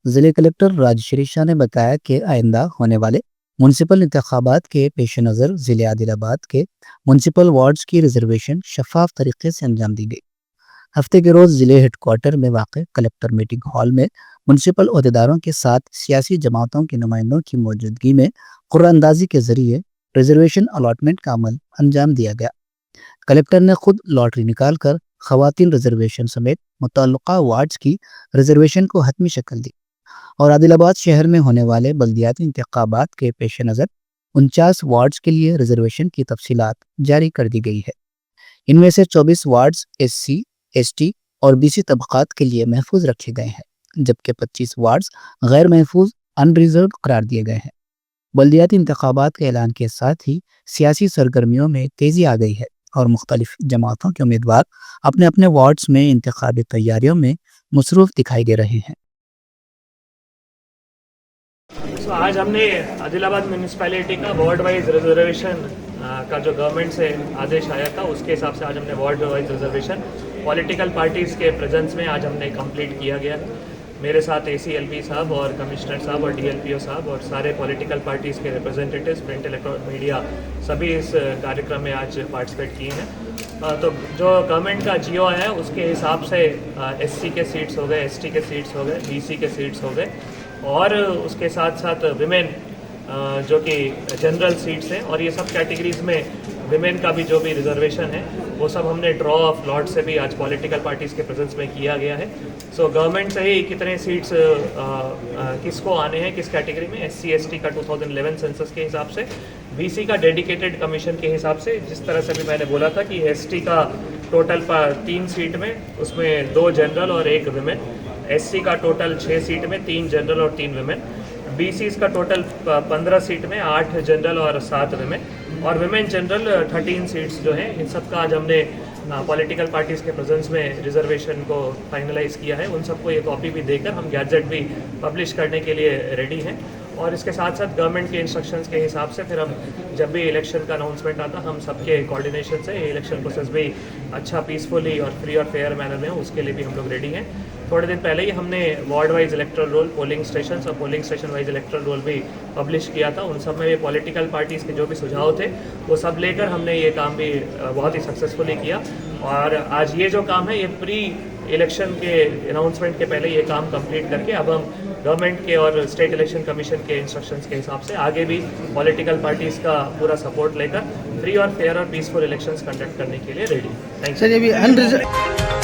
जिले कलेक्टर राजश्री शाह ने बताया कि आइंदा होने वाले म्यूनसिपल इंतखाबात के पेश नज़र जिले आदिलाबाद के म्यूनसिपल वार्ड्स की रिजर्वेशन शफाफ तरीके से अंजाम दी गई। हफ्ते के रोज जिले हेडक्वार्टर में वाक़ कलेक्टर मीटिंग हॉल में म्यूनसिपल अहदेदारों के साथ सियासी जमातों के नुमाइंदों की मौजूदगी में कुरानंदाजी के जरिए रिजर्वेशन अलॉटमेंट का अमल अंजाम दिया गया। कलेक्टर ने खुद लॉटरी निकालकर खवातीन रिजर्वेशन समेत मुतल्लका वार्ड्स की रिजर्वेशन को हतमी शक्ल दी और आदिलाबाद शहर में होने वाले बल्दियाती इंतखाबात के पेश नज़र 49 वार्ड्स के लिए रिजर्वेशन की तफसीलात जारी कर दी गई है। इनमें से 24 वार्ड्स एससी, एसटी और बीसी तबकात के लिए महफूज रखे गए हैं, जबकि 25 वार्ड्स गैर महफूज अनरिजर्व करार दिए गए हैं। बल्दियाती इंतखाबात के ऐलान के साथ ही सियासी सरगर्मियों में तेज़ी आ गई है और मुख्तलिफ जमातों के उम्मीदवार अपने अपने वार्ड्स में इंतखाबी तैयारियों में मसरूफ़ दिखाई दे रहे हैं। आज हमने आदिलाबाद म्यूनिसपैलिटी का वार्ड वाइज रिजर्वेशन का जो गवर्नमेंट से आदेश आया था उसके हिसाब से आज हमने ward wise reservation political parties के प्रेजेंस में आज हमने कंप्लीट किया गया है। मेरे साथ ACLP साहब और कमिश्नर साहब और DLPO साहब और सारे पॉलिटिकल पार्टीज़ के रिप्रेजेंटेटिव्स, प्रिंट, इलेक्ट्रॉनिक मीडिया सभी इस कार्यक्रम में आज पार्टिसिपेट किए हैं। तो जो गवर्नमेंट का GO है उसके हिसाब से SC के सीट्स हो गए, ST के सीट्स हो गए, BC के सीट्स हो गए और उसके साथ साथ विमेन जो कि जनरल सीट्स हैं और ये सब कैटेगरीज में विमेन का भी जो भी रिजर्वेशन है वो सब हमने ड्रॉ ऑफ लॉट से भी आज पॉलिटिकल पार्टीज़ के प्रेजेंस में किया गया है। सो गवर्नमेंट से ही कितने सीट्स किसको आने हैं किस कैटेगरी में, SC ST का 2011 सेंसस के हिसाब से, BC का डेडिकेटेड कमीशन के हिसाब से, जिस तरह से भी मैंने बोला था कि ST का टोटल 3 सीट में उसमें 2 जनरल और 1 विमेन, SC का टोटल 6 सीट में 3 जनरल और 3 विमेन, BC का टोटल 15 सीट में 8 जनरल और 7 विमेन और विमेन जनरल 13 सीट्स जो हैं इन सब का आज हमने पॉलिटिकल पार्टीज़ के प्रेजेंस में रिजर्वेशन को फाइनलाइज किया है। उन सबको ये कॉपी भी देकर हम गैजेट भी पब्लिश करने के लिए रेडी हैं और इसके साथ साथ गवर्नमेंट के इंस्ट्रक्शंस के हिसाब से फिर हम जब भी इलेक्शन का अनाउंसमेंट आता हम सबके कोऑर्डिनेशन से इलेक्शन प्रोसेस भी अच्छा पीसफुली और फ्री और फेयर मैनर में हो उसके लिए भी हम लोग रेडी हैं। थोड़े दिन पहले ही हमने ward wise electoral roll, polling station और polling station wise electoral roll भी पब्लिश किया था। उन सब में भी पॉलिटिकल पार्टीज़ के जो भी सुझाव थे वो सब लेकर हमने ये काम भी बहुत ही सक्सेसफुली किया और आज ये जो काम है ये प्री इलेक्शन के अनाउंसमेंट के पहले ये काम कंप्लीट करके अब हम गवर्नमेंट के और स्टेट इलेक्शन कमीशन के इंस्ट्रक्शंस के हिसाब से आगे भी पॉलिटिकल पार्टीज़ का पूरा सपोर्ट लेकर फ्री और फेयर और पीसफुल इलेक्शंस कंडक्ट करने के लिए रेडी। Thank you.